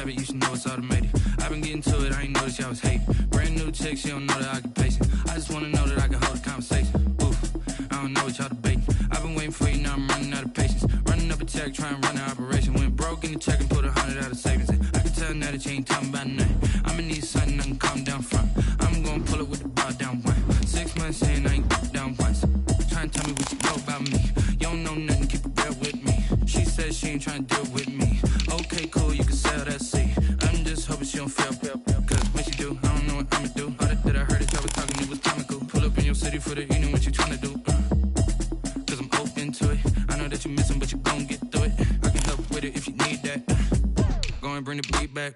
habit, you should know it's automated. I've been getting to it, I ain't noticed y'all was hating. Brand new chick, she don't know that I can pace it. I just wanna know that I can hold a conversation. Oof, I don't know what y'all debating. I've been waiting for you, now I'm running out of patience. Running up a check, trying to run an operation. Went broke in the check and put 100 out of savings in. I can tell now that you ain't talking about nothing. I'ma need something I can calm down from. I'm gonna pull it with the bar down one. 6 months in, I ain't down once. Trying to tell me what you know about me. You don't know nothing, keep it real with me. She says she ain't trying to deal with me. Okay, cool, you can sell that seed. I'm just hoping she don't fail. Cause when she do, I don't know what I'ma do. All that I heard is y'all was talking, it was comical. Pull up in your city for the evening, what you trying to do? Cause I'm open to it. I know that you missing, but you gon' get through it. I can help with it if you need that. Go and bring the beat back.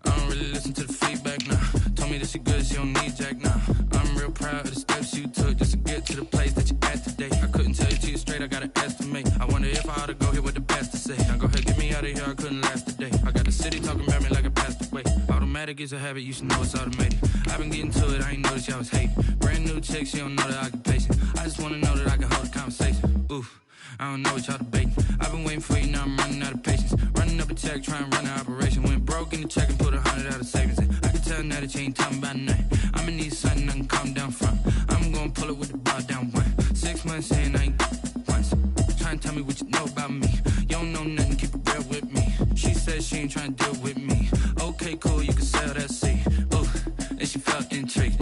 I don't really listen to the feedback, nah. Told me that she good, she don't need jack, nah. I'm real proud of the steps you took just to get to the place that you at today. I couldn't tell you to you straight, I gotta estimate. I wonder if I ought to go here with the best to say. Now go ahead, get me out of here, I couldn't last a day. I got the city talking about me like I passed away. Automatic is a habit, you should know it's automated. I've been getting to it, I ain't noticed y'all was hating. Brand new chick, she don't know that I can pace it. I just wanna know that I can hold a conversation. Oof, I don't know what y'all debating. I've been waiting for you, now I'm running out of patience. Running up a check, trying to run an operation. Went broke in the check and put 100 out of savings in. I can tell now that you ain't talking about nothing. I'ma need something I can calm down from. I'm gonna pull it with the bar down one. 6 months in, I ain't once. Trying to tell me what you know about me. You don't know nothing, keep it real with me. She says she ain't trying to deal with me. Okay, cool, you can sell that seed. Ooh, and she felt intrigued.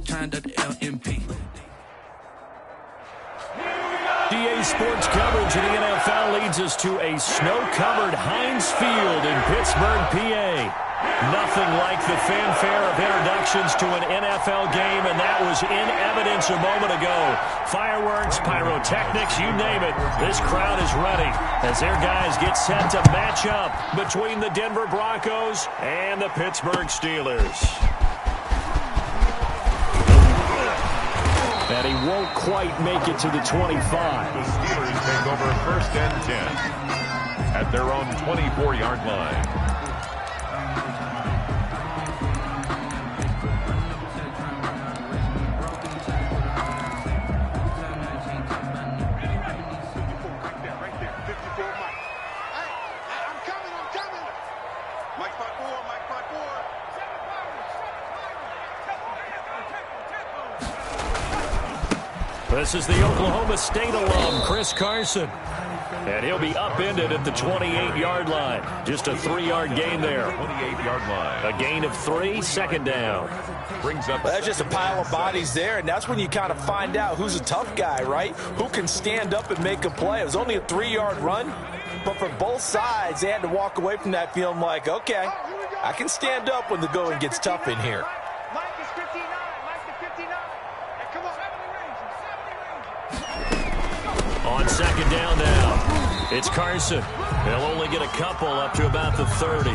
Trying to the LMP. DA Sports coverage of the NFL leads us to a snow-covered Heinz Field in Pittsburgh, PA. Nothing like the fanfare of introductions to an NFL game, and that was in evidence a moment ago. Fireworks, pyrotechnics, you name it. This crowd is ready as their guys get set to match up between the Denver Broncos and the Pittsburgh Steelers. And he won't quite make it to the 25. The Steelers take over 1st and 10 at their own 24-yard line. This is the Oklahoma State alum, Chris Carson. And he'll be upended at the 28-yard line. Just a 3-yard gain there. 28-yard line. A gain of 3, 2nd down. Brings up. Well, that's just a pile of bodies there, and that's when you kind of find out who's a tough guy, right? Who can stand up and make a play. It was only a 3-yard run, but for both sides, they had to walk away from that feeling like, okay, I can stand up when the going gets tough in here. On 2nd down now, it's Carson. They'll only get a couple up to about the 30.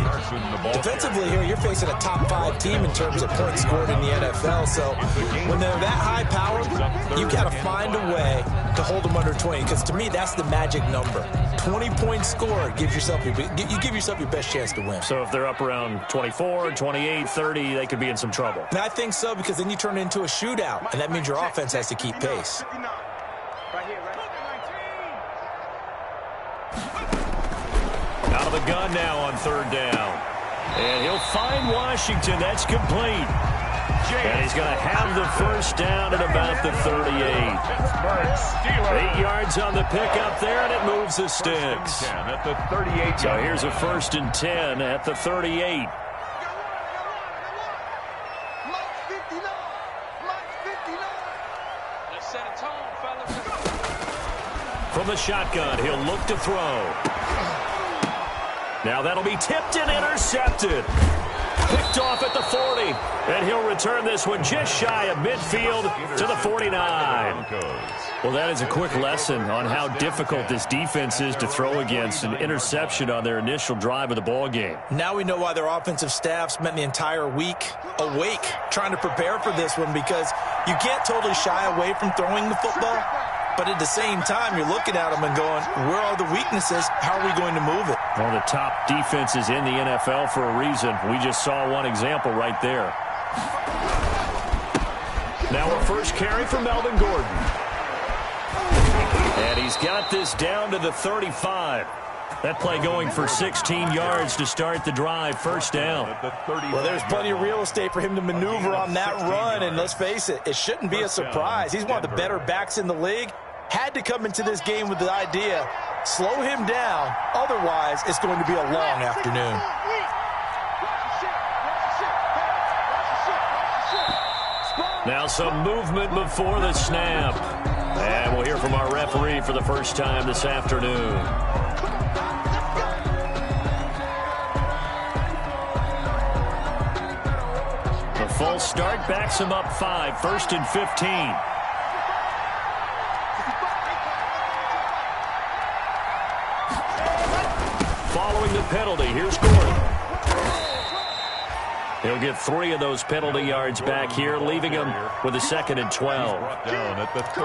Defensively here, you're facing a top 5 team in terms of points scored in the NFL. So when they're that high powered, you got to find a way to hold them under 20. Because to me, that's the magic number. 20 points scored gives yourself you give yourself your best chance to win. So if they're up around 24, 28, 30, they could be in some trouble. And I think so, because then you turn it into a shootout, and that means your offense has to keep pace. Out of the gun now on 3rd down. And he'll find Washington. That's complete. And he's going to have the 1st down at about the 38. 8 yards on the pickup there, and it moves the sticks. At the 38. So here's a 1st and 10 at the 38. From the shotgun, he'll look to throw. Now that'll be tipped and intercepted. Picked off at the 40. And he'll return this one just shy of midfield to the 49. Well, that is a quick lesson on how difficult this defense is to throw against. An interception on their initial drive of the ball game. Now we know why their offensive staff spent the entire week awake trying to prepare for this one, because you can't totally shy away from throwing the football. But at the same time, you're looking at them and going, where are the weaknesses? How are we going to move it? One of the top defenses in the NFL for a reason. We just saw one example right there. Now a first carry for Melvin Gordon. And he's got this down to the 35. That play going for 16 yards to start the drive. First down. Well, there's plenty of real estate for him to maneuver on that run, and let's face it, it shouldn't be a surprise. He's one of the better backs in the league. Had to come into this game with the idea, slow him down, otherwise it's going to be a long afternoon. Now some movement before the snap. And we'll hear from our referee for the first time this afternoon. The full start backs him up 5, 1st and 15. Following the penalty, here's Gordon. He'll get 3 of those penalty yards back here, leaving him with a 2nd and 12.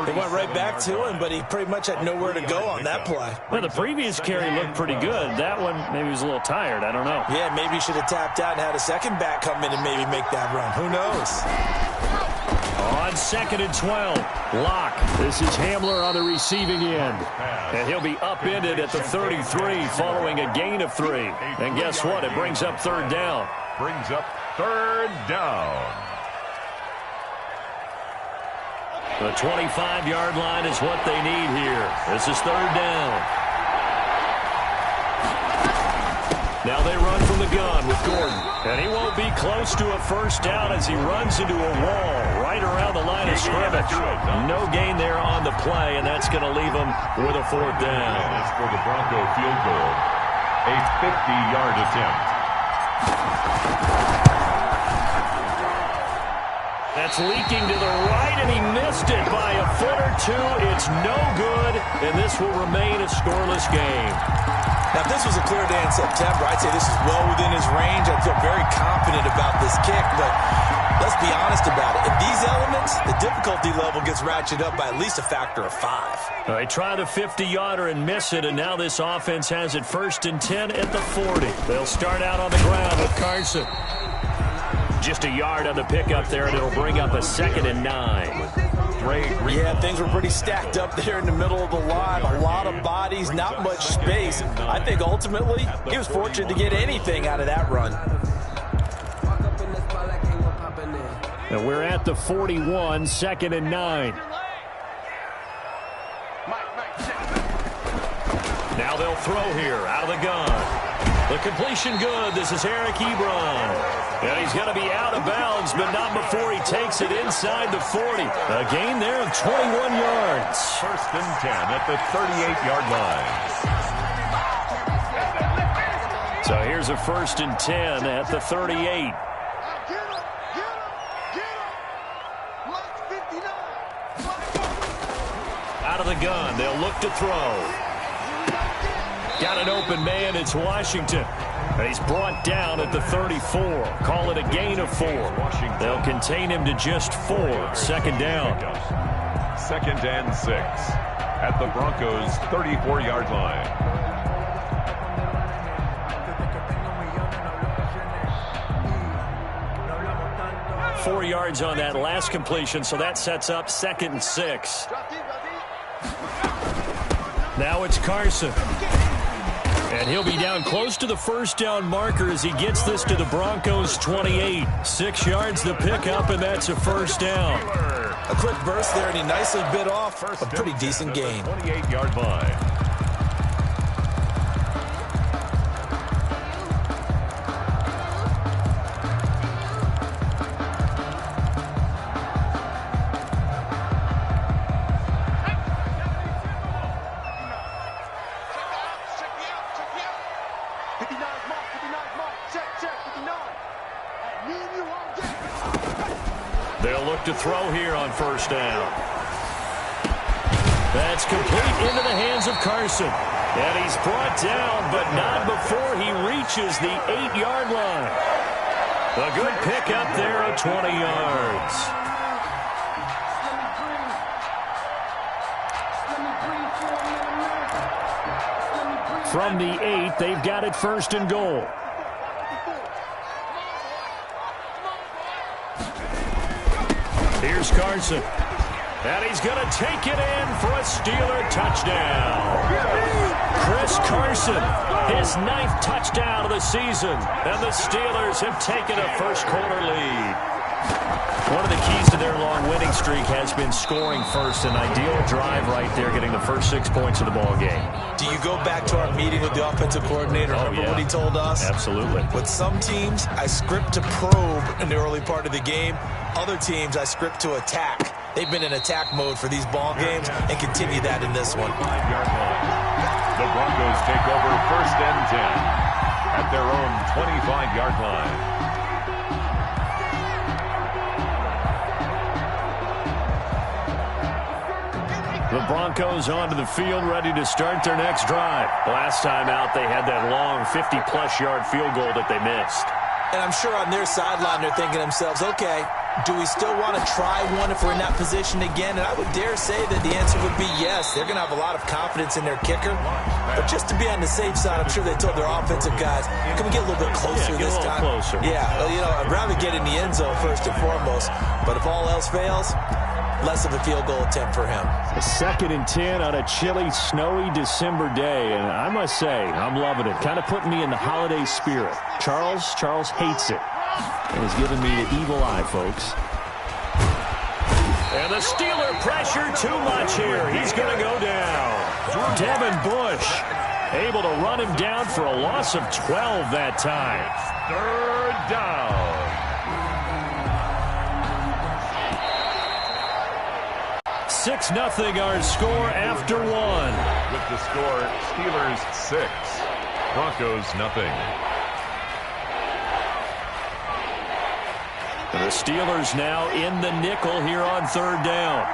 They went right back to him, but he pretty much had nowhere to go on that play. Well, the previous carry looked pretty good. That one, maybe he was a little tired. I don't know. Yeah, maybe he should have tapped out and had a second back come in and maybe make that run. Who knows? On 2nd and 12, Locke. This is Hamler on the receiving end. And he'll be upended at the 33 following a gain of 3. And guess what? It brings up 3rd down. Brings up 3rd down. The 25-yard line is what they need here. This is 3rd down. Now they run from the gun with Gordon. And he won't be close to a first down as he runs into a wall right around the line of scrimmage. No gain there on the play, and that's going to leave him with a 4th down. As for the Bronco field goal, a 50-yard attempt. That's leaking to the right, and he missed it by a foot or 2. It's no good, and this will remain a scoreless game. Now, if this was a clear day in September, I'd say this is well within his range. I'd feel very confident about this kick, but let's be honest about it. In these elements, the difficulty level gets ratcheted up by at least a factor of 5. They try the 50-yarder and miss it, and now this offense has it 1st and 10 at the 40. They'll start out on the ground with Carson. Just a yard on the pickup there, and it'll bring up a 2nd and 9. Yeah, things were pretty stacked up there in the middle of the line. A lot of bodies, not much space. I think ultimately he was fortunate to get anything out of that run. And we're at the 41, 2nd and 9. Now they'll throw here out of the gun. The completion good. This is Eric Ebron. And he's going to be out of bounds, but not before he takes it inside the 40. A gain there of 21 yards. 1st and 10 at the 38-yard line. So here's a 1st and 10 at the 38. Out of the gun, they'll look to throw. Got an open man, it's Washington. He's brought down at the 34. Call it a gain of 4. They'll contain him to just 4. 2nd down. 2nd and 6 at the Broncos' 34-yard line. Four yards on that last completion, so that sets up 2nd and 6. Now it's Carson. And he'll be down close to the first down marker as he gets this to the Broncos' 28. 6 yards the pickup, and that's a first down. A quick burst there, and he nicely bit off a pretty decent gain. 28-yard line. They'll look to throw here on first down. That's complete into the hands of Carson. And he's brought down, but not before he reaches the 8-yard line. A good pickup there of 20 yards. From the 8, they've got it 1st and goal. Here's Carson. And he's going to take it in for a Steeler touchdown. Chris Carson Wilson, his 9th touchdown of the season. And the Steelers have taken a first-quarter lead. One of the keys to their long winning streak has been scoring first. An ideal drive right there, getting the first 6 points of the ball game. Do you go back to our meeting with the offensive coordinator? Remember what he told us? Absolutely. With some teams, I script to probe in the early part of the game. Other teams, I script to attack. They've been in attack mode for these ball games and continue that in this one. The Broncos take over 1st and 10 at their own 25-yard line. The Broncos onto the field, ready to start their next drive. Last time out, they had that long 50-plus yard field goal that they missed. And I'm sure on their sideline, they're thinking to themselves, okay, do we still want to try one if we're in that position again? And I would dare say that the answer would be yes. They're going to have a lot of confidence in their kicker. But just to be on the safe side, I'm sure they told their offensive guys, can we get a little bit closer this time? Closer. Yeah, well, you know, I'd rather get in the end zone first and foremost. But if all else fails, less of a field goal attempt for him. A 2nd and 10 on a chilly, snowy December day. And I must say, I'm loving it. Kind of putting me in the holiday spirit. Charles hates it. And he's giving me the evil eye, folks. And the Steeler pressure too much here. He's going to go down. Devin Bush able to run him down for a loss of 12 that time. 3rd down. Six 0 our score after 1. With the score, Steelers 6, Broncos 0. The Steelers now in the nickel here on 3rd down.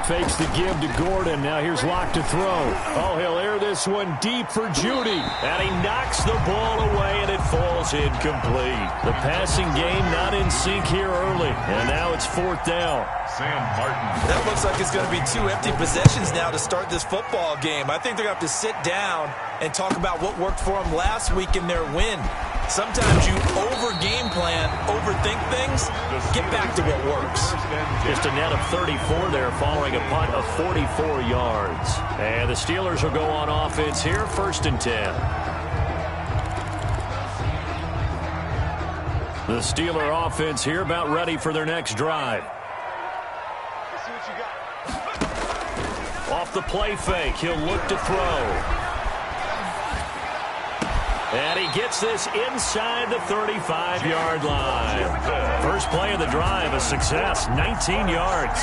Fakes the give to Gordon. Now here's Locke to throw. Oh, he'll air this one deep for Judy. And he knocks the ball away, and it falls incomplete. The passing game not in sync here early. And now it's 4th down. Sam Martin. That looks like it's going to be 2 empty possessions now to start this football game. I think they're going to have to sit down and talk about what worked for them last week in their win. Sometimes you over-game plan, overthink things. Get back to what works. Just a net of 34 there following a punt of 44 yards. And the Steelers will go on offense here, 1st and 10. The Steeler offense here about ready for their next drive. Off the play fake, he'll look to throw. And he gets this inside the 35-yard line. First play of the drive, a success, 19 yards.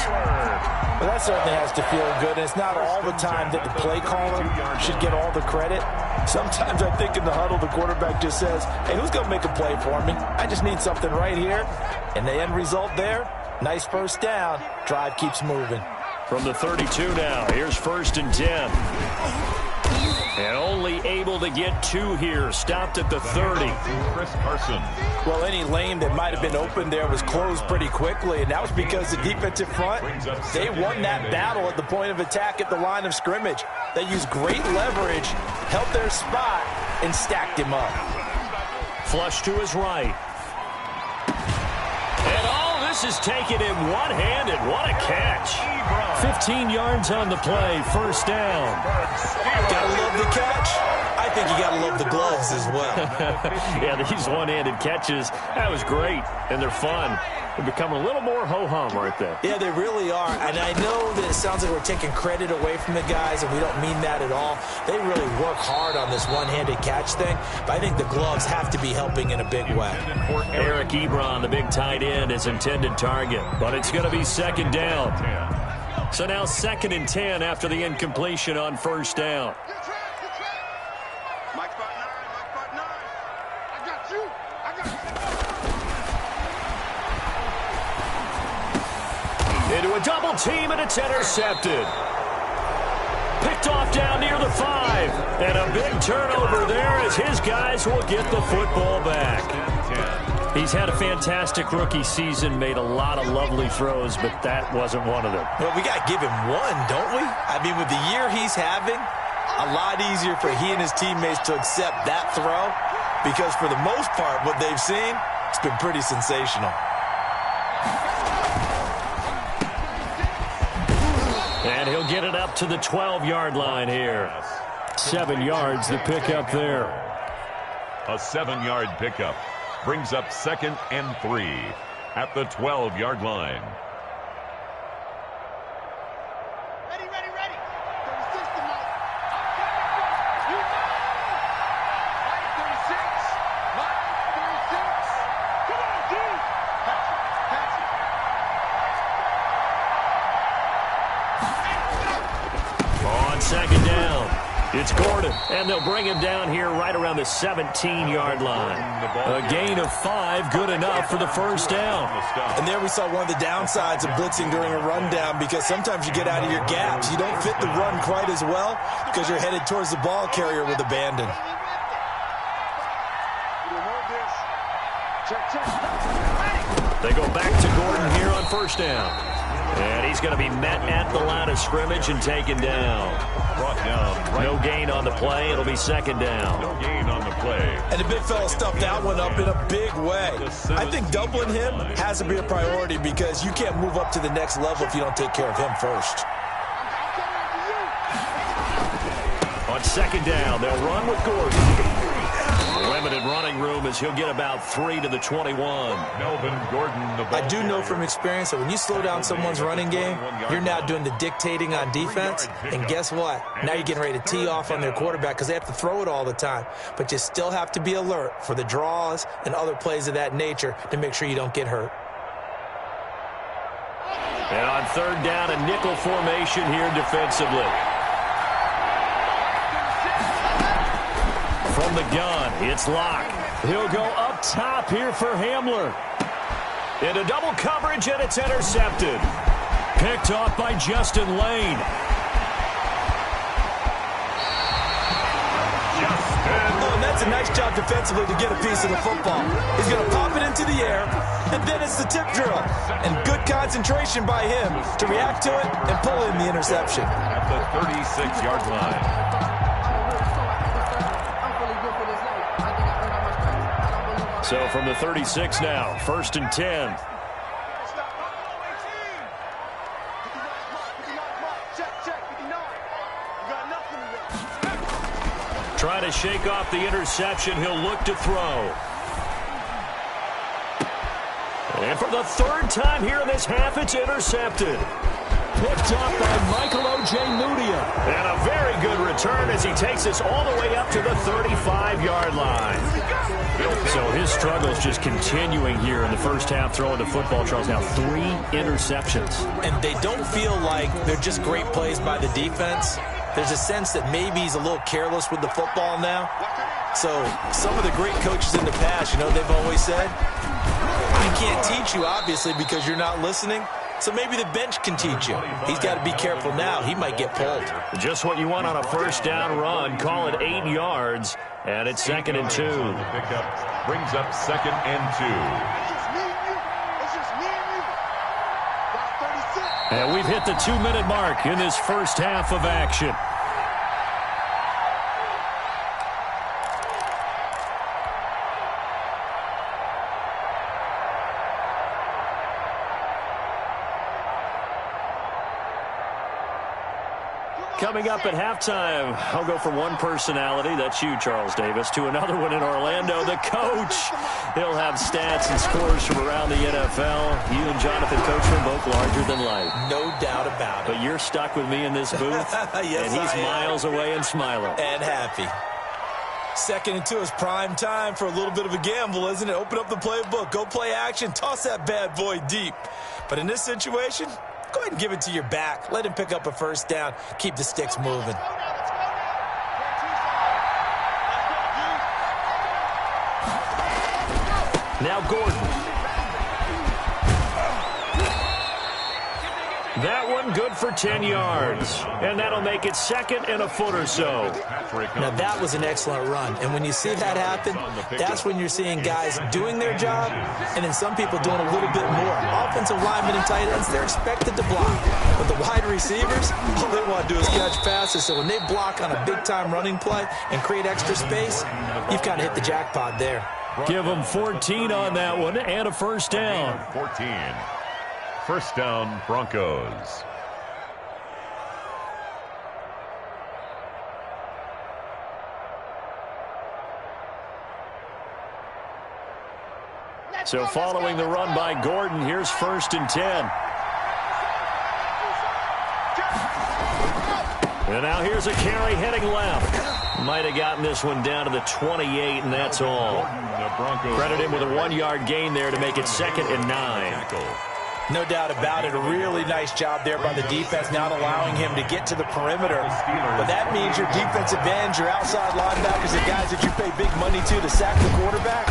Well, that certainly has to feel good. And it's not all the time that the play caller should get all the credit. Sometimes I think in the huddle, the quarterback just says, hey, who's going to make a play for me? I just need something right here. And the end result there, nice first down. Drive keeps moving. From the 32 now, here's 1st and 10. And only able to get 2 here. Stopped at the 30. Chris Carson. Well, any lane that might have been open there was closed pretty quickly, and that was because the defensive front, they won that battle at the point of attack at the line of scrimmage. They used great leverage, held their spot, and stacked him up. Flush to his right. And all this is taken in one-handed. What a catch. 15 yards on the play, 1st down. Gotta love the catch. I think you gotta love the gloves as well. Yeah, these one-handed catches, that was great, and they're fun. They become a little more ho-hum, aren't they? Yeah, they really are. And I know that it sounds like we're taking credit away from the guys, and we don't mean that at all. They really work hard on this one-handed catch thing, but I think the gloves have to be helping in a big way. Eric Ebron, the big tight end, is intended target, but it's going to be 2nd down. So now 2nd and 10 after the incompletion on 1st down. Into a double team, and it's intercepted. Picked off down near the 5. And a big turnover there as his guys will get the football back. He's had a fantastic rookie season, made a lot of lovely throws, but that wasn't one of them. Well, we got to give him one, don't we? I mean, with the year he's having, a lot easier for he and his teammates to accept that throw, because for the most part, what they've seen, it's been pretty sensational. get it up to the 12-yard line here. 7 yards the pickup there. A 7-yard pickup brings up 2nd and 3 at the 12-yard line. Ready. 36 tonight. You know. 36. Come on, dude. Pass it. On 2nd down, it's Gordon, and they'll bring him down here right around the 17-yard line. A gain of 5, good enough for the first down. And there we saw one of the downsides of blitzing during a rundown, because sometimes you get out of your gaps. You don't fit the run quite as well because you're headed towards the ball carrier with abandon. They go back to Gordon here on first down. And he's going to be met at the line of scrimmage and taken down. Brought down. No gain on the play. It'll be 2nd down. No gain on the play. And the big fella stuffed that one up in a big way. I think doubling him has to be a priority, because you can't move up to the next level if you don't take care of him first. On 2nd down, they'll run with Gordon. Limited running room as he'll get about 3 to the 21. Melvin Gordon, the ball I do know from experience that when you slow down someone's running game, you're now doing the dictating on defense. And guess what? Now you're getting ready to tee off on their quarterback because they have to throw it all the time. But you still have to be alert for the draws and other plays of that nature to make sure you don't get hurt. And on 3rd down, a nickel formation here defensively. From the gun, it's Locke. He'll go up top here for Hamler. Into double coverage, and it's intercepted. Picked off by Justin Lane. Oh, and that's a nice job defensively to get a piece of the football. He's going to pop it into the air, and then it's the tip drill. And good concentration by him to react to it and pull in the interception. at the 36-yard line. So from the 36 now, 1st and 10. Trying to shake off the interception. He'll look to throw. And for the 3rd time here in this half, it's intercepted. Picked up by Michael Ojemudia. And a very good return as he takes us all the way up to the 35-yard line. So his struggles just continuing here in the first half, throwing the football. Charles, now 3 interceptions. And they don't feel like they're just great plays by the defense. There's a sense that maybe he's a little careless with the football now. So some of the great coaches in the past, you know, they've always said, I can't teach you, obviously, because you're not listening. So maybe the bench can teach you. He's got to be careful now. He might get pulled. Just what you want on a first down run. Call it 8 yards, and it's 2nd and 2. The pickup brings up 2nd and 2. And we've hit the 2-minute mark in this first half of action. Coming up at halftime, I'll go from one personality, that's you, Charles Davis, to another one in Orlando, the coach. He'll have stats and scores from around the NFL. You and Jonathan Coach from both larger than life. No doubt about it. But you're stuck with me in this booth, yes, and he's miles away and smiling. And happy. 2nd and 2 is prime time for a little bit of a gamble, isn't it? Open up the playbook, go play action, toss that bad boy deep. But in this situation, go ahead and give it to your back. Let him pick up a first down. Keep the sticks moving. Now Gordon. That one good for 10 yards. And that'll make it 2nd and a foot or so. Now that was an excellent run. And when you see that happen, that's when you're seeing guys doing their job and then some people doing a little bit more. Offensive linemen and tight ends, they're expected to block. But the wide receivers, all they want to do is catch passes. So when they block on a big-time running play and create extra space, you've kind of hit the jackpot there. Give them 14 on that one and a first down. 14. First down, Broncos. So following the run by Gordon, here's 1st and 10. And now here's a carry heading left. Might have gotten this one down to the 28, and that's all. Credit him with a 1-yard gain there to make it 2nd and 9. No doubt about it. A really nice job there by the defense, not allowing him to get to the perimeter. But that means your defensive ends, your outside linebackers, the guys that you pay big money to sack the quarterback,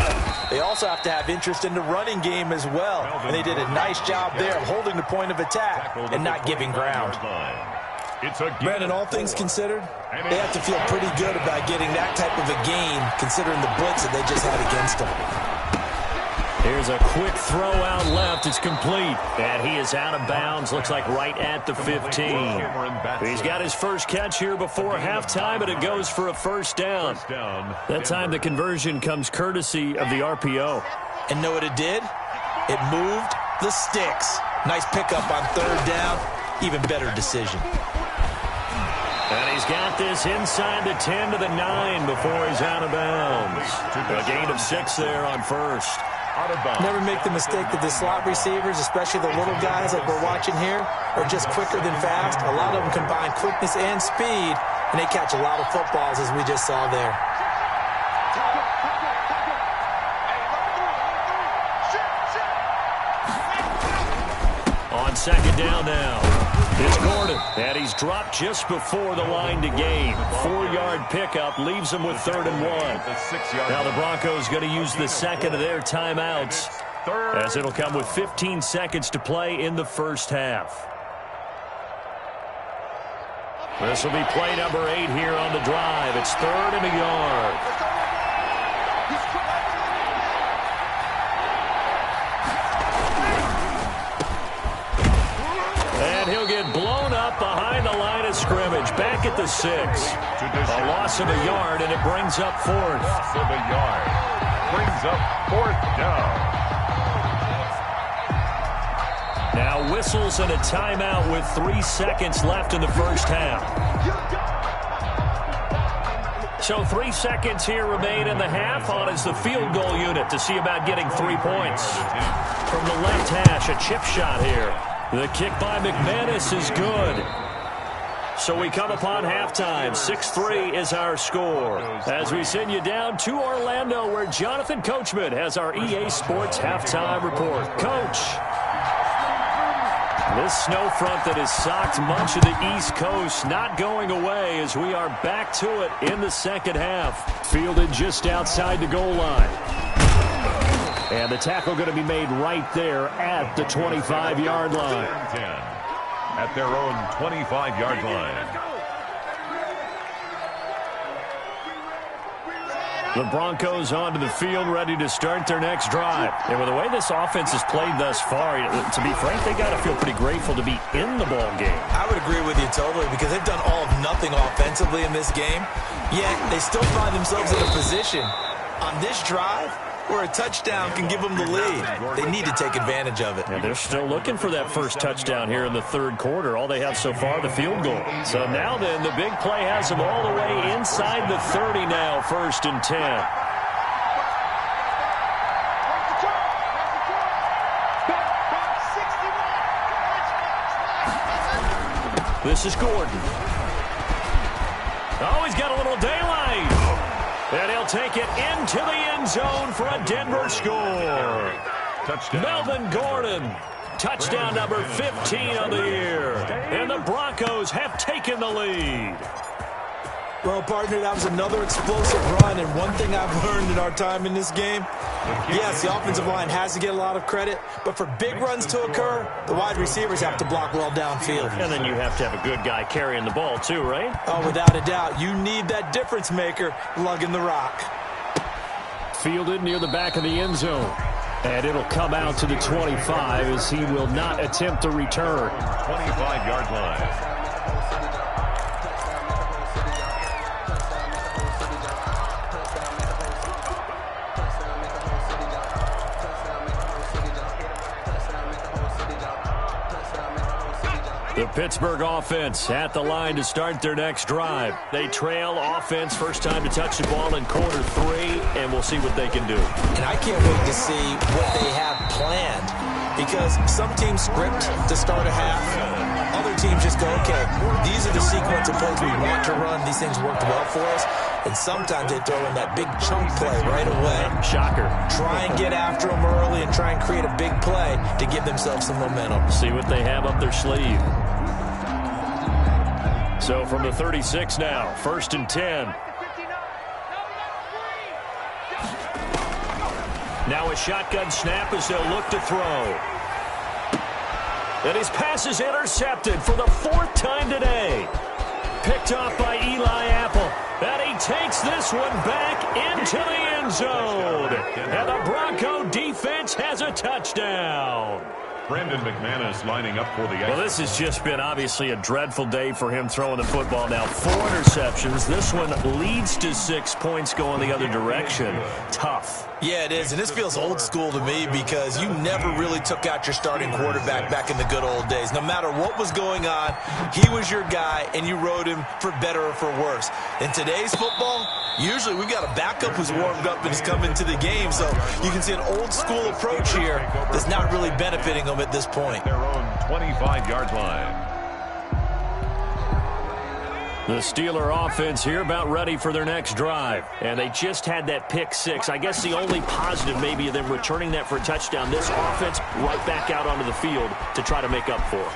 they also have to have interest in the running game as well. And they did a nice job there of holding the point of attack and not giving ground. Brandon, all things considered, they have to feel pretty good about getting that type of a gain, considering the blitz that they just had against them. Here's a quick throw out left. It's complete. And he is out of bounds. Looks like right at the 15. He's got his first catch here before halftime, and it goes for a 1st down. That time the conversion comes courtesy of the RPO. And know what it did? It moved the sticks. Nice pickup on 3rd down. Even better decision. And he's got this inside the 10 to the 9 before he's out of bounds. A gain of 6 there on 1st. Never make the mistake that the slot receivers, especially the little guys like we're watching here, are just quicker than fast. A lot of them combine quickness and speed, and they catch a lot of footballs, as we just saw there. On 2nd down now, it's Gordon, and he's dropped just before the line to gain. 4-yard pickup leaves him with 3rd and 1. Now the Broncos going to use the 2nd of their timeouts, as it'll come with 15 seconds to play in the 1st half. This will be play number 8 here on the drive. It's 3rd and a yard. And he'll get blown up behind the line of scrimmage. Back at the 6. A loss of a yard, and it brings up 4th. Loss of a yard. Brings up 4th down. Now whistles and a timeout with 3 seconds left in the 1st half. So 3 seconds here remain in the half. On is the field goal unit to see about getting 3 points. From the left hash, a chip shot here. The kick by McManus is good. So we come upon halftime. 6-3 is our score. As we send you down to Orlando, where Jonathan Coachman has our EA Sports halftime report. Coach. This snow front that has socked much of the East Coast not going away as we are back to it in the 2nd half. Fielded just outside the goal line. And the tackle going to be made right there at the 25-yard line. At their own 25-yard line. The Broncos onto the field, ready to start their next drive. And with the way this offense has played thus far, to be frank, they got to feel pretty grateful to be in the ball game. I would agree with you totally, because they've done all of nothing offensively in this game, yet they still find themselves in a position on this drive where a touchdown can give them the lead. They need to take advantage of it. And they're still looking for that first touchdown here in the 3rd quarter. All they have so far, the field goal. So now then, the big play has them all the way inside the 30 now, 1st and 10. This is Gordon. Oh, he's got a little daylight. And he'll take it into the end zone for a Denver score. Touchdown. Melvin Gordon. Touchdown number 15 on the year. And the Broncos have taken the lead. Well, partner, that was another explosive run, and one thing I've learned in our time in this game, yes, the offensive line has to get a lot of credit, but for big runs to occur, the wide receivers have to block well downfield. And then you have to have a good guy carrying the ball too, right? Oh, without a doubt. You need that difference maker lugging the rock. Fielded near the back of the end zone. And it'll come out to the 25 as he will not attempt a return. 25-yard line. The Pittsburgh offense at the line to start their next drive. They trail offense, first time to touch the ball in quarter 3, and we'll see what they can do. And I can't wait to see what they have planned, because some teams script to start a half. Other teams just go, okay, these are the sequence of plays we want to run. These things worked well for us. And sometimes they throw in that big chunk play right away. Shocker. Try and get after them early and try and create a big play to give themselves some momentum. See what they have up their sleeve. So from the 36 now, 1st and 10. Now a shotgun snap as they'll look to throw. And his pass is intercepted for the 4th time today. Picked off by Eli Apple. And he takes this one back into the end zone. And the Bronco defense has a touchdown. Brandon McManus lining up for the extra. Well, this has just been obviously a dreadful day for him throwing the football. Now 4 interceptions. This one leads to 6 points going the other direction. Tough. Yeah, it is, and this feels old school to me because you never really took out your starting quarterback back in the good old days. No matter what was going on, he was your guy, and you rode him for better or for worse. In today's football, usually we've got a backup who's warmed up and is coming to the game, so you can see an old school approach here that's not really benefiting them at this point. Their own 25-yard line. The Steeler offense here about ready for their next drive. And they just had that pick 6. I guess the only positive maybe of them returning that for a touchdown. This offense right back out onto the field to try to make up for it.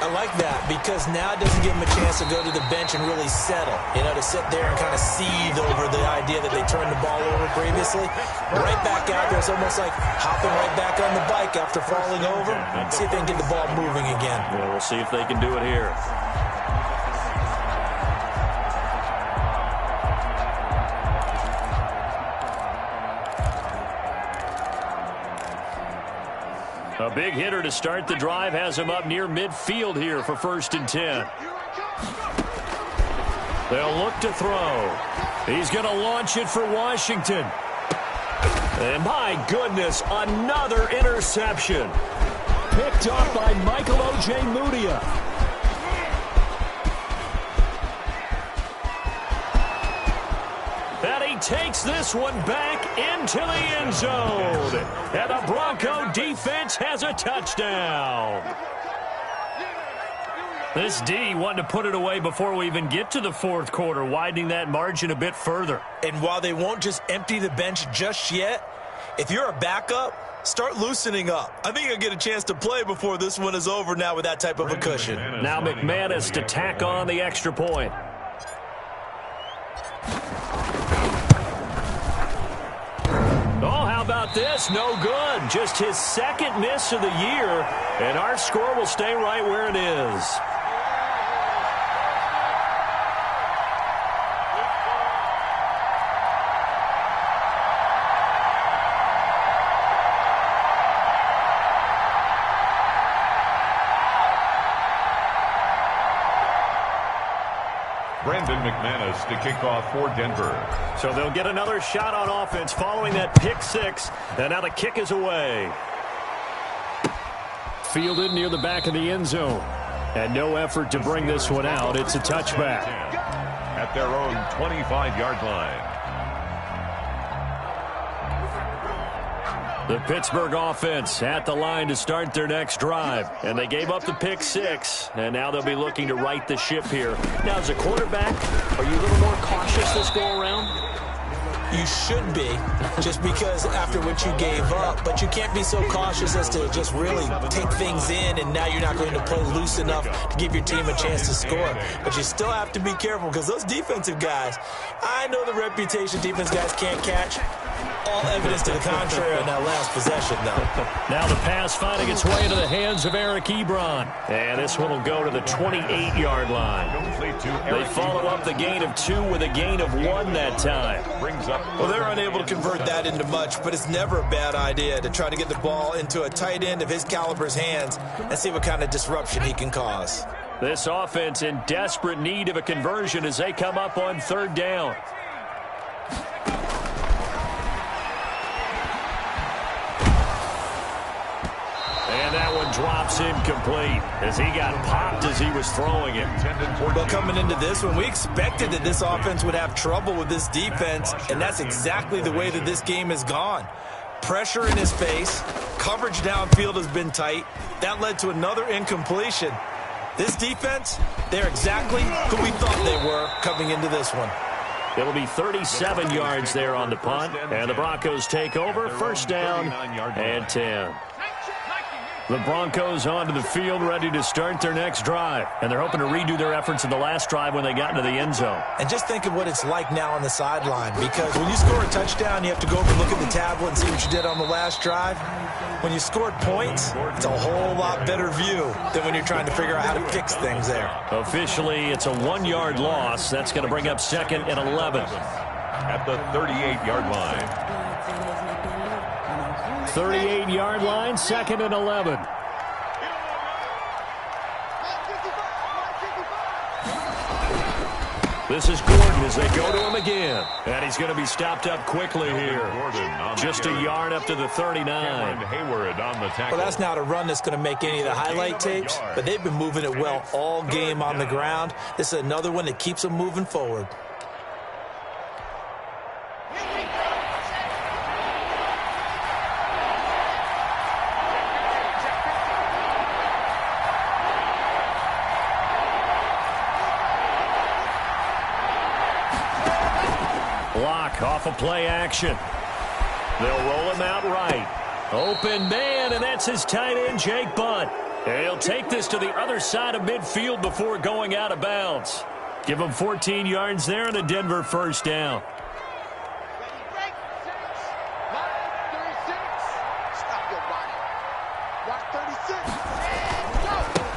I like that because now it doesn't give them a chance to go to the bench and really settle. You know, to sit there and kind of seethe over the idea that they turned the ball over previously. Right back out there. It's almost like hopping right back on the bike after falling over. See if they can get the ball moving again. Well, we'll see if they can do it here. A big hitter to start the drive has him up near midfield here for 1st and 10. They'll look to throw. He's going to launch it for Washington. And my goodness, another interception. Picked off by Michael O.J. Mudia. And he takes this one back into the end zone. And the Bronco defense has a touchdown. This D wanting to put it away before we even get to the 4th quarter, widening that margin a bit further. And while they won't just empty the bench just yet, if you're a backup, start loosening up. I think you'll get a chance to play before this one is over now with that type of a cushion. Now McManus to tack on the extra point. Oh, how about this? No good. Just his 2nd miss of the year, and our score will stay right where it is. Brandon McManus to kick off for Denver. So they'll get another shot on offense following that pick 6. And now the kick is away. Fielded near the back of the end zone. And no effort to bring this one out. It's a touchback. At their own 25-yard line. The Pittsburgh offense at the line to start their next drive. And they gave up the pick 6. And now they'll be looking to right the ship here. Now, as a quarterback, are you a little more cautious this go around? You should be, just because after what you gave up. But you can't be so cautious as to just really take things in, and now you're not going to play loose enough to give your team a chance to score. But you still have to be careful because those defensive guys, I know the reputation defense guys can't catch. All evidence to the contrary on that last possession, though. Now the pass finding its way into the hands of Eric Ebron. And this one will go to the 28-yard line. They follow up the gain of 2 with a gain of 1 that time. Well, they're unable to convert that into much, but it's never a bad idea to try to get the ball into a tight end of his caliber's hands and see what kind of disruption he can cause. This offense in desperate need of a conversion as they come up on 3rd down. And that one drops incomplete as he got popped as he was throwing it. Well, coming into this one, we expected that this offense would have trouble with this defense, and that's exactly the way that this game has gone. Pressure in his face, coverage downfield has been tight. That led to another incompletion. This defense, they're exactly who we thought they were coming into this one. It'll be 37 yards there on the punt, and the Broncos take over, first down and 10. The Broncos onto the field, ready to start their next drive. And they're hoping to redo their efforts in the last drive when they got into the end zone. And just think of what it's like now on the sideline, because when you score a touchdown, you have to go over and look at the tablet and see what you did on the last drive. When you scored points, it's a whole lot better view than when you're trying to figure out how to fix things there. Officially, it's a 1-yard loss. That's going to bring up 2nd and 11. At the 38-yard line. 38-yard line, 2nd and 11. This is Gordon as they go to him again. And he's going to be stopped up quickly here. Just a yard up to the 39. Well, that's not a run that's going to make any of the highlight tapes, but they've been moving it well all game on the ground. This is another one that keeps them moving forward. Off of play action. They'll roll him out right. Open man, and that's his tight end, Jake Butt. And he'll take this to the other side of midfield before going out of bounds. Give him 14 yards there and a Denver first down.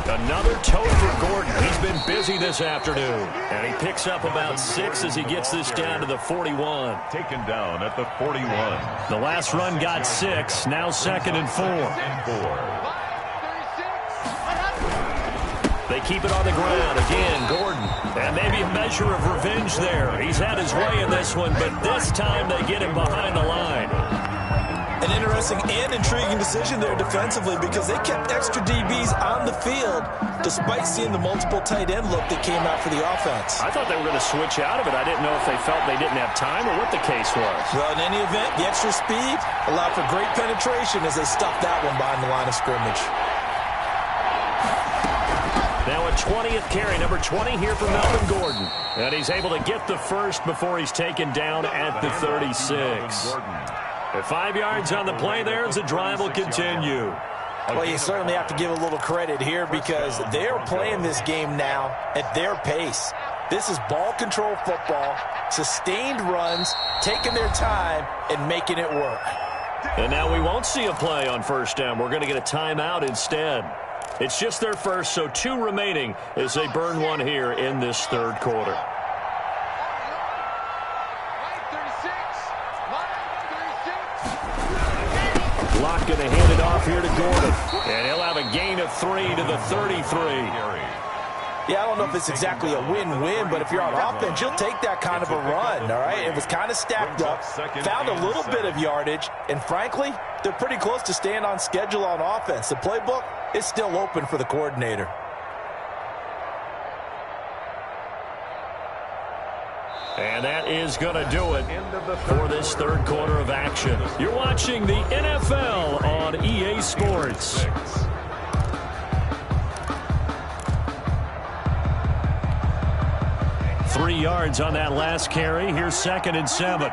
Another toe for Gordon. He's been busy this afternoon. And he picks up about 6 as he gets this down to the 41. Taken down at the 41. The last run got 6. Now 2nd and 4. They keep it on the ground. Again, Gordon. And maybe a measure of revenge there. He's had his way in this one, but this time they get him behind the line. An interesting and intriguing decision there defensively, because they kept extra DBs on the field despite seeing the multiple tight end look that came out for the offense. I thought they were going to switch out of it. I didn't know if they felt they didn't have time or what the case was. Well, in any event, the extra speed allowed for great penetration as they stopped that one behind the line of scrimmage. Now a 20th carry, number 20 here for Melvin Gordon. And he's able to get the first before he's taken down at the 36. At 5 yards on the play there as the drive will continue. Well, you certainly have to give a little credit here because they're playing this game now at their pace. This is ball control football, sustained runs, taking their time and making it work. And now we won't see a play on first down. We're going to get a timeout instead. It's just their first, so 2 remaining as they burn one here in this third quarter. Locke going to hand it off here to Gordon. And he'll have a gain of 3 to the 33. Yeah, I don't know if it's exactly a win-win, but if you're on offense, you'll take that kind of a run, all right? It was kind of stacked up, found a little bit of yardage, and frankly, they're pretty close to staying on schedule on offense. The playbook is still open for the coordinator. And that is going to do it for this third quarter of action. You're watching the NFL on EA Sports. Three yards on that last carry. Here's 2nd and 7.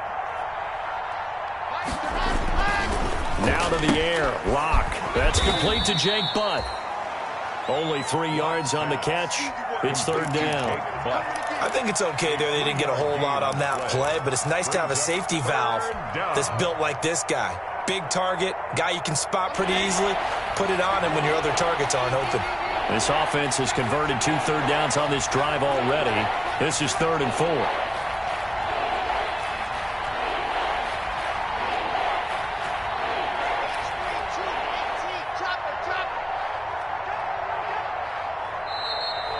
Now to the air. Locke. That's complete to Jake Butt. Only 3 yards on the catch. It's third down. I think it's okay there. They didn't get a whole lot on that play, but it's nice to have a safety valve that's built like this guy. Big target, guy you can spot pretty easily. Put it on him when your other targets aren't open. This offense has converted 2 third downs on this drive already. This is 3rd and 4.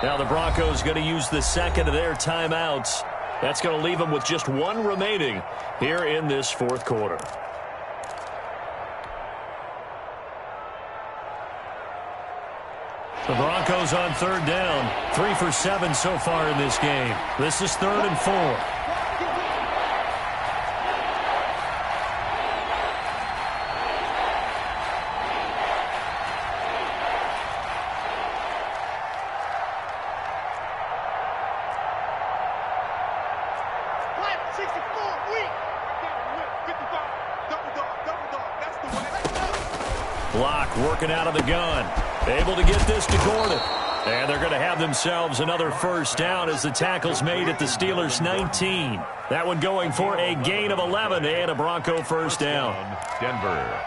Now the Broncos going to use the second of their timeouts. That's going to leave them with just 1 remaining here in this fourth quarter. The Broncos on third down. 3 for 7 so far in this game. This is 3rd and 4. Block working out of the gun. Able to get this to Gordon. And they're going to have themselves another first down as the tackle's made at the Steelers' 19. That one going for a gain of 11 and a Bronco first down. Denver.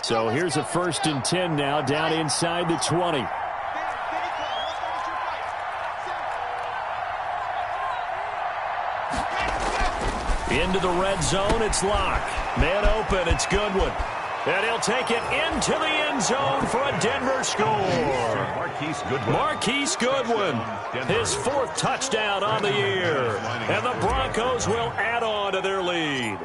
So here's a 1st and 10 now down inside the 20. Into the red zone, it's Locke. Man open, it's Goodwin. And he'll take it into the end zone for a Denver score. Marquise Goodwin, his 4th touchdown on the year. And the Broncos will add on to their lead.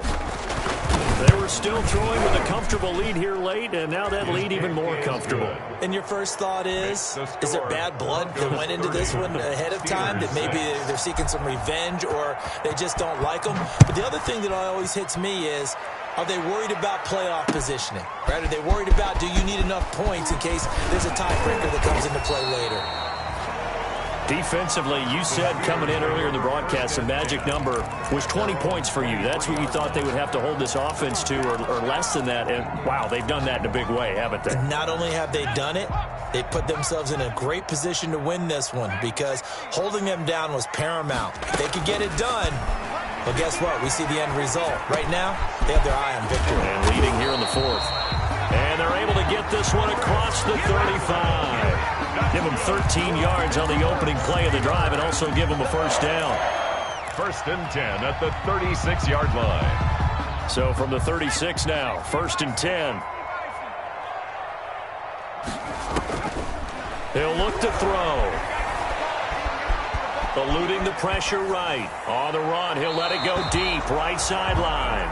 They were still throwing with a comfortable lead here late, and now that lead even more comfortable. And your first thought is there bad blood that went into this one ahead of time, that maybe they're seeking some revenge or they just don't like them? But the other thing that always hits me is, are they worried about playoff positioning? Right? Are they worried about, do you need enough points in case there's a tiebreaker that comes into play later? Defensively, you said coming in earlier in the broadcast, the magic number was 20 points for you. That's what you thought they would have to hold this offense to, or less than that. And, wow, they've done that in a big way, haven't they? Not only have they done it, they put themselves in a great position to win this one because holding them down was paramount. If they could get it done, well, guess what? We see the end result. Right now, they have their eye on victory. And leading here in the 4th. And they're able to get this one across the 35. Give them 13 yards on the opening play of the drive and also give them a first down. 1st and 10 at the 36-yard line. So from the 36 now, 1st and 10. He'll look to throw. Eluding the pressure right. On the run, he'll let it go deep, right sideline.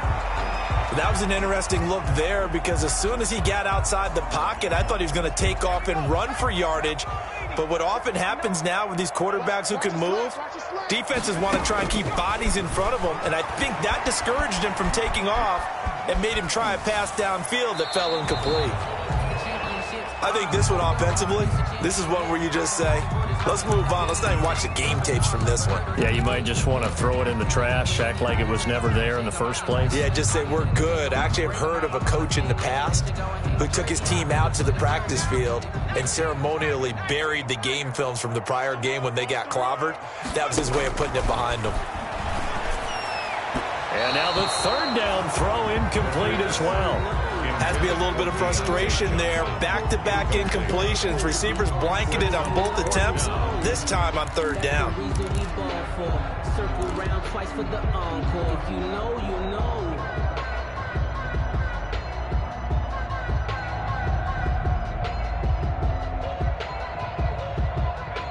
That was an interesting look there because as soon as he got outside the pocket, I thought he was going to take off and run for yardage. But what often happens now with these quarterbacks who can move, defenses want to try and keep bodies in front of them. And I think that discouraged him from taking off and made him try a pass downfield that fell incomplete. I think this one offensively, this is one where you just say, let's move on. Let's not even watch the game tapes from this one. Yeah, you might just want to throw it in the trash, act like it was never there in the first place. Yeah, just say we're good. I actually have heard of a coach in the past who took his team out to the practice field and ceremonially buried the game films from the prior game when they got clobbered. That was his way of putting it behind them. And now the 3rd down throw incomplete as well. Has to be a little bit of frustration there. Back-to-back incompletions. Receivers blanketed on both attempts, this time on 3rd down.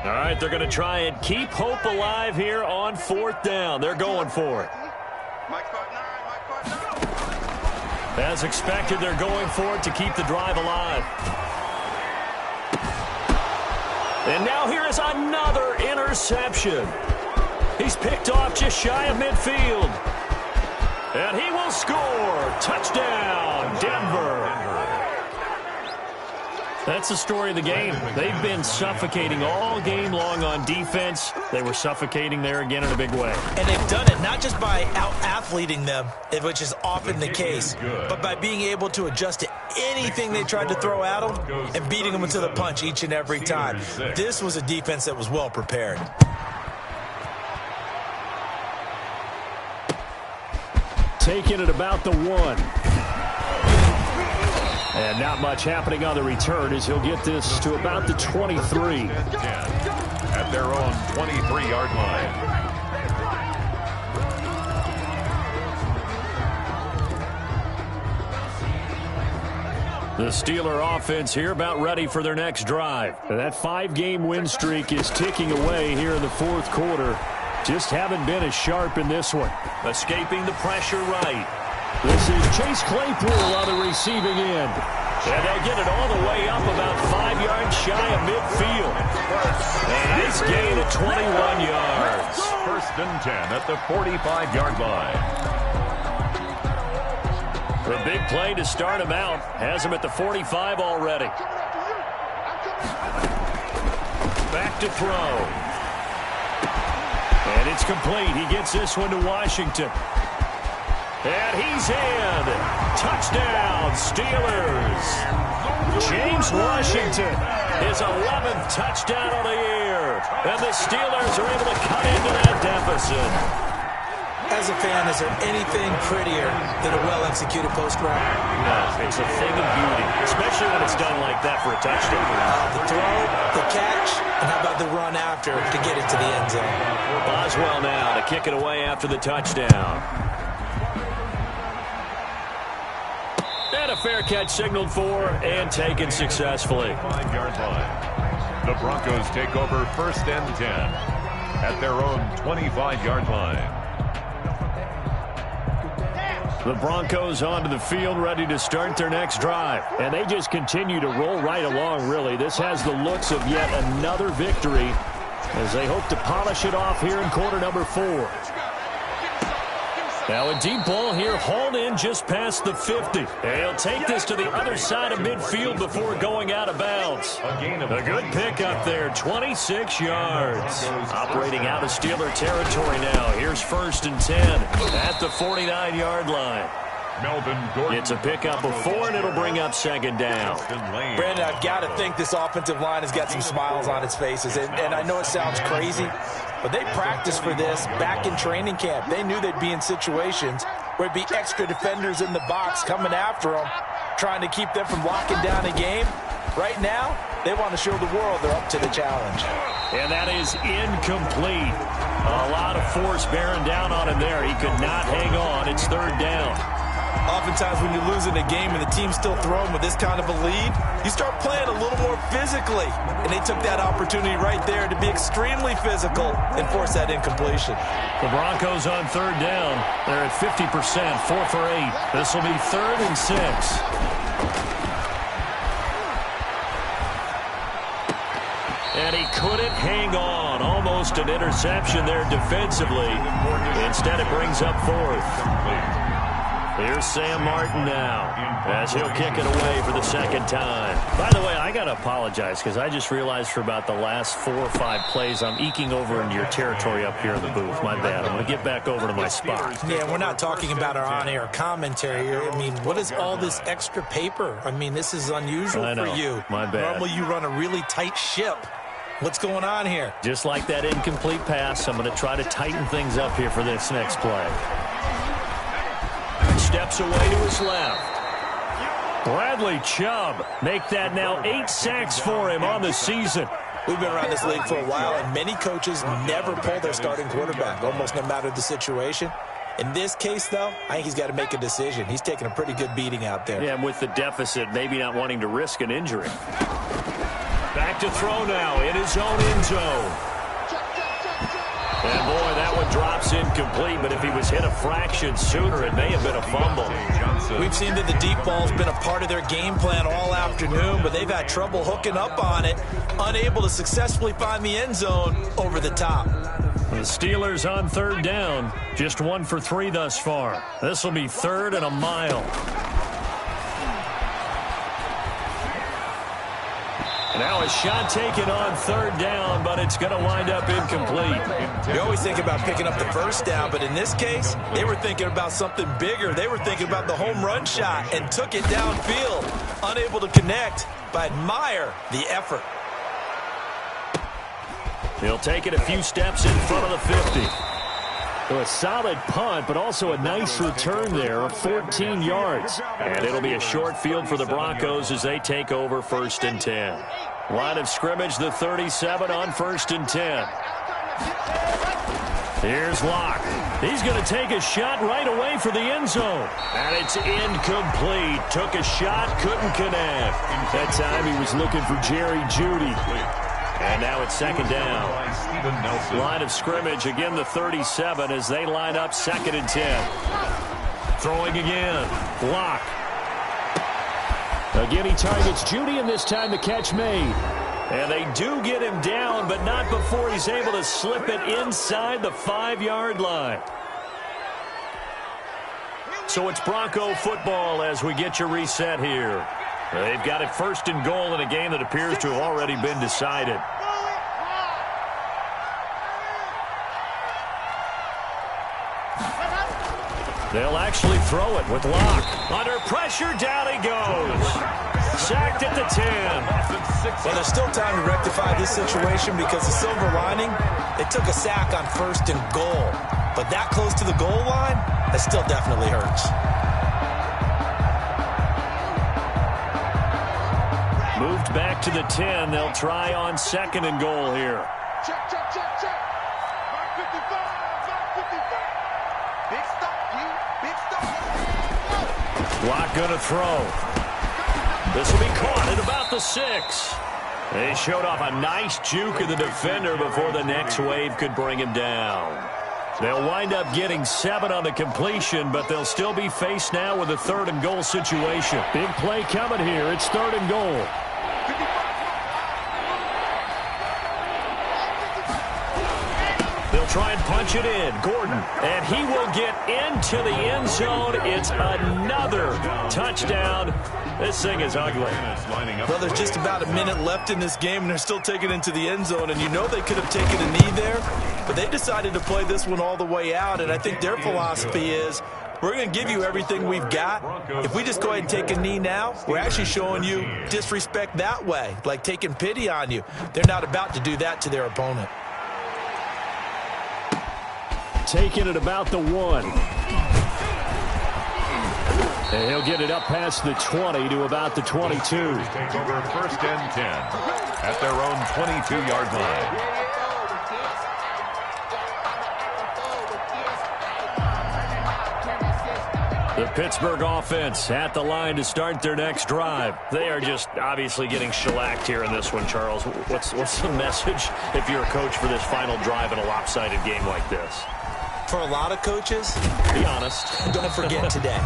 All right, they're going to try and keep hope alive here on 4th down. They're going for it. As expected, they're going for it to keep the drive alive. And now here is another interception. He's picked off just shy of midfield. And he will score. Touchdown, Denver. That's the story of the game. They've been suffocating all game long on defense. They were suffocating there again in a big way. And they've done it not just by out-athleting them, which is often the case, but by being able to adjust to anything they tried to throw at them and beating them into the punch each and every time. This was a defense that was well prepared. Taking it about the 1. And not much happening on the return as he'll get this to about the 23. At their own 23-yard line. The Steeler offense here about ready for their next drive. That 5-game win streak is ticking away here in the 4th quarter. Just haven't been as sharp in this one. Escaping the pressure right. This is Chase Claypool on the receiving end. And they'll get it all the way up about 5 yards shy of midfield. A nice gain of 21 yards. First and 10 at the 45-yard line. The big play to start him out has him at the 45 already. Back to throw. And it's complete. He gets this one to Washington. And he's in. Touchdown, Steelers. James Washington, his 11th touchdown on the year. And the Steelers are able to cut into that deficit. As a fan, is there anything prettier than a well-executed post route? No, it's a thing of beauty, especially when it's done like that for a touchdown. The throw, the catch, and how about the run after to get it to the end zone? Boswell now to kick it away after the touchdown. And a fair catch signaled for and taken successfully. 5-yard line. The Broncos take over first and 10 at their own 25-yard line. The Broncos onto the field, ready to start their next drive. And they just continue to roll right along, really. This has the looks of yet another victory as they hope to polish it off here in quarter number 4. Now a deep ball here, hauled in just past the 50. And he'll take this to the other side of midfield before going out of bounds. A good pickup there, 26 yards. Operating out of Steeler territory now. Here's first and 10 at the 49-yard line. Melvin Gordon. It's a pickup of 4, and it'll bring up second down. Brandon, I've got to think this offensive line has got some smiles on its faces. And I know it sounds crazy, but they practiced for this back in training camp. They knew they'd be in situations where it'd be extra defenders in the box coming after them, trying to keep them from locking down a game. Right now, they want to show the world they're up to the challenge. And that is incomplete. A lot of force bearing down on him there. He could not hang on. It's third down. Oftentimes when you're losing a game and the team's still throwing with this kind of a lead, you start playing a little more physically. And they took that opportunity right there to be extremely physical and force that incompletion. The Broncos on third down. They're at 50%, 4 for 8. This will be 3rd and 6. And he couldn't hang on. Almost an interception there defensively. Instead, it brings up 4th. Here's Sam Martin now as he'll kick it away for the second time. By the way, I got to apologize because I just realized for about the last 4 or 5 plays I'm eking over into your territory up here in the booth. My bad. I'm going to get back over to my spot. Yeah, we're not talking about our on-air commentary here. I mean, what is all this extra paper? I mean, this is unusual for you. My bad. Normally you run a really tight ship. What's going on here? Just like that incomplete pass, I'm going to try to tighten things up here for this next play. Steps away to his left. Bradley Chubb make that now 8 sacks for him on the season. We've been around this league for a while, and many coaches never pull their starting quarterback, almost no matter the situation. In this case, though, I think he's got to make a decision. He's taking a pretty good beating out there. Yeah, and with the deficit, maybe not wanting to risk an injury. Back to throw now in his own end zone. And, boy, that one drops incomplete, but if he was hit a fraction sooner, it may have been a fumble. We've seen that the deep ball's been a part of their game plan all afternoon, but they've had trouble hooking up on it, unable to successfully find the end zone over the top. The Steelers on third down, just 1 for 3 thus far. This will be 3rd and a mile. Now a shot taken on third down, but it's going to wind up incomplete. You always think about picking up the first down, but in this case, they were thinking about something bigger. They were thinking about the home run shot and took it downfield. Unable to connect, but admire the effort. He'll take it a few steps in front of the 50. So a solid punt, but also a nice return there of 14 yards. And it'll be a short field for the Broncos as they take over 1st and 10. Line of scrimmage, the 37 on 1st and 10. Here's Locke. He's going to take a shot right away for the end zone. And it's incomplete. Took a shot, couldn't connect. That time he was looking for Jerry Jeudy. And now it's 2nd down. Line of scrimmage, again the 37 as they line up 2nd and 10. Throwing again. Block. Again, he targets Judy, and this time the catch made. And they do get him down, but not before he's able to slip it inside the 5-yard line. So it's Bronco football as we get you reset here. They've got it 1st and goal in a game that appears to have already been decided. They'll actually throw it with Locke. Under pressure, down he goes. Sacked at the 10. Well, there's still time to rectify this situation because the silver lining, they took a sack on 1st and goal. But that close to the goal line, that still definitely hurts. Moved back to the 10. They'll try on 2nd and goal here. Check, check, check, check. Mark 55, Mark 55. Big stop, G. Big stop. Locke gonna throw. This will be caught at about the 6. They showed off a nice juke of the defender before the next wave could bring him down. They'll wind up getting 7 on the completion, but they'll still be faced now with a 3rd and goal situation. Big play coming here. It's 3rd and goal. They'll try and punch it in. Gordon, and he will get into the end zone. It's another touchdown. This thing is ugly. Well, there's just about a minute left in this game, and they're still taking it into the end zone. And you know they could have taken a knee there, but they decided to play this one all the way out. And I think their philosophy is, we're going to give you everything we've got. If we just go ahead and take a knee now, we're actually showing you disrespect that way, like taking pity on you. They're not about to do that to their opponent. Taking it about the 1. And he'll get it up past the 20 to about the 22. Take over 1st and 10 at their own 22-yard line. The Pittsburgh offense at the line to start their next drive. They are just obviously getting shellacked here in this one, Charles. What's the message if you're a coach for this final drive in a lopsided game like this? For a lot of coaches, be honest. Don't forget today.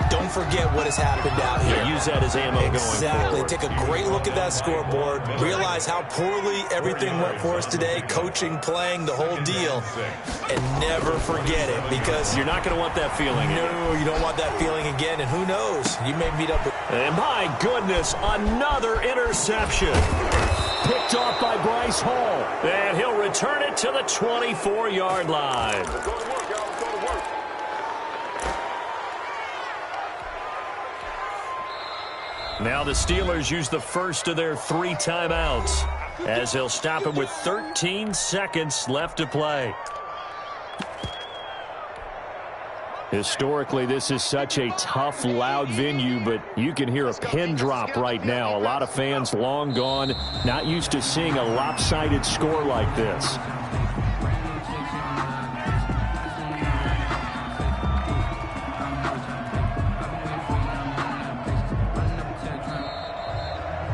Don't forget what has happened out here. Yeah, use that as ammo going forward. Take a great look at that scoreboard. Realize how poorly everything went for us today. Coaching, playing, the whole deal. And never forget it, because you're not going to want that feeling. No, you don't want that feeling again. And who knows? You may meet up with... And my goodness, another interception. Picked off by Bryce Hall. And he'll return it to the 24-yard line. Now the Steelers use the first of their 3 timeouts as they'll stop it with 13 seconds left to play. Historically, this is such a tough, loud venue, but you can hear a pin drop right now. A lot of fans long gone, not used to seeing a lopsided score like this.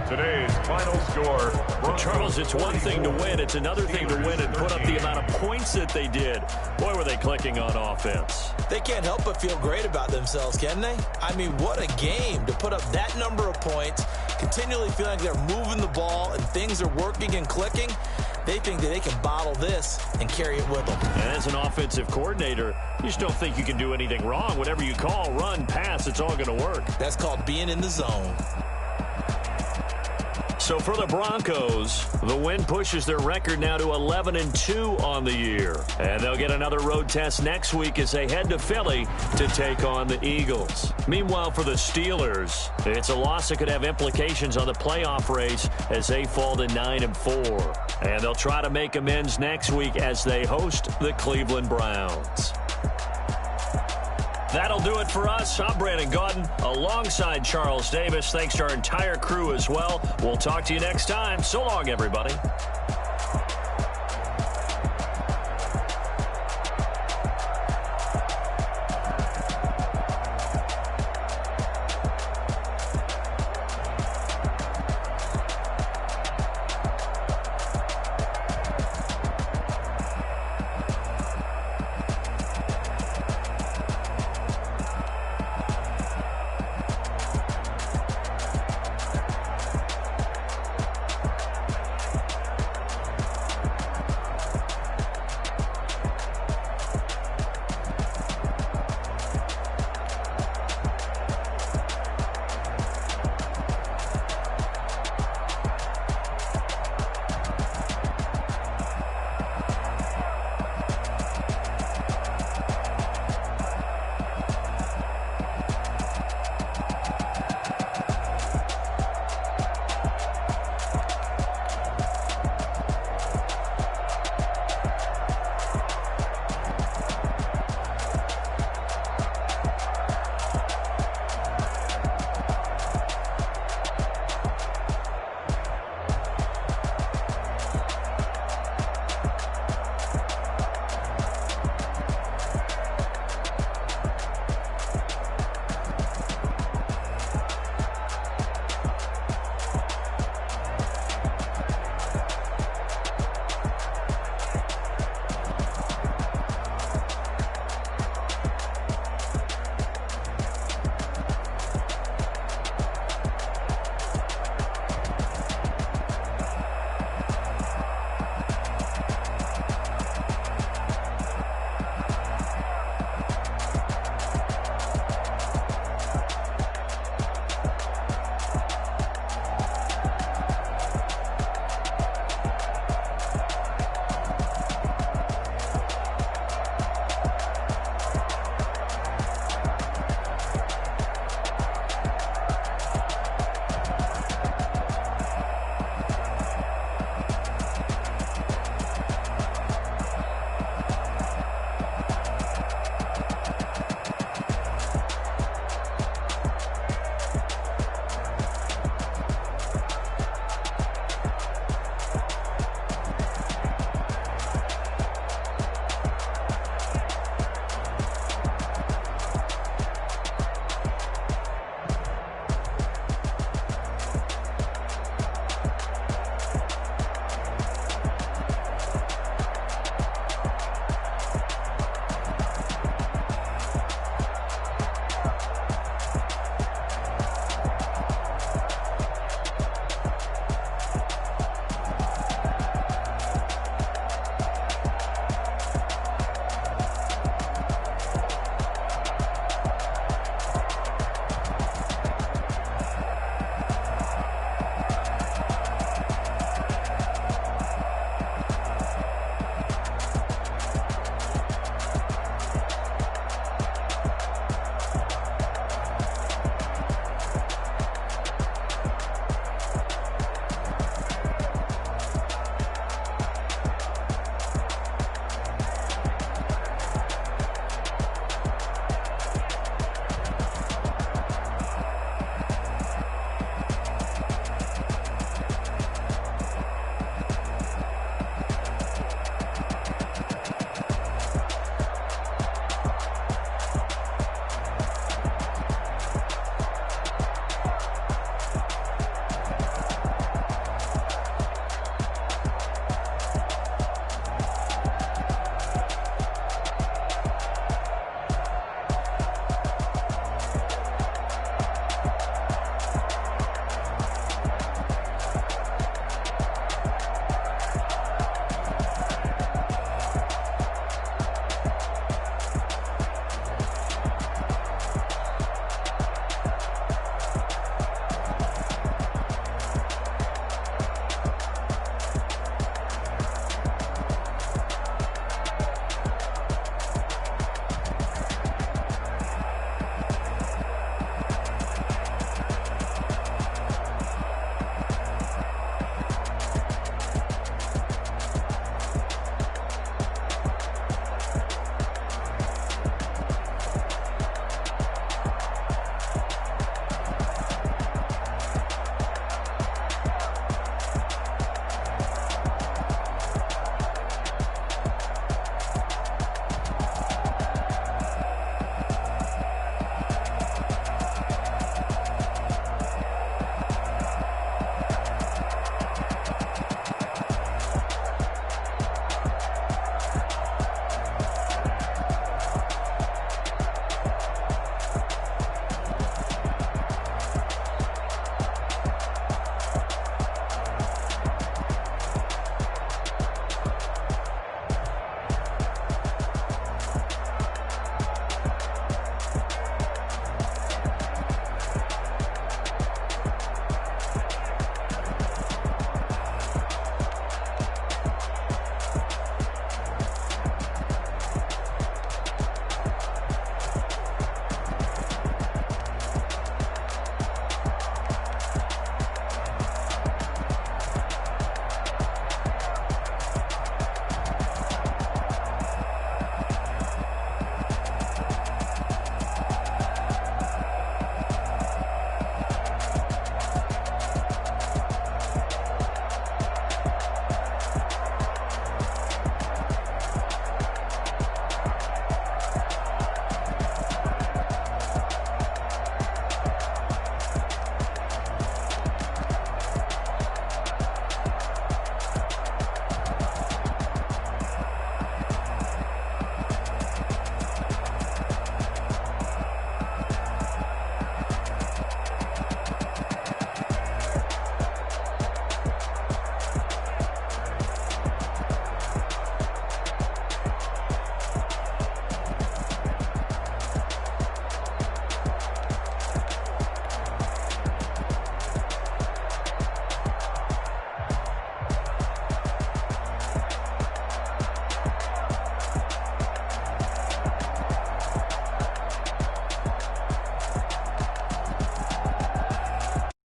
Today's final score. Charles, it's one thing to win. It's another thing to win and put up the amount of points that they did. Boy, were they clicking on offense. They can't help but feel great about themselves, can they? I mean, what a game to put up that number of points, continually feeling like they're moving the ball and things are working and clicking. They think that they can bottle this and carry it with them. And as an offensive coordinator, you just don't think you can do anything wrong. Whatever you call, run, pass, it's all going to work. That's called being in the zone. So for the Broncos, the win pushes their record now to 11-2 on the year. And they'll get another road test next week as they head to Philly to take on the Eagles. Meanwhile, for the Steelers, it's a loss that could have implications on the playoff race as they fall to 9-4. And they'll try to make amends next week as they host the Cleveland Browns. That'll do it for us. I'm Brandon Gaudin alongside Charles Davis. Thanks to our entire crew as well. We'll talk to you next time. So long, everybody.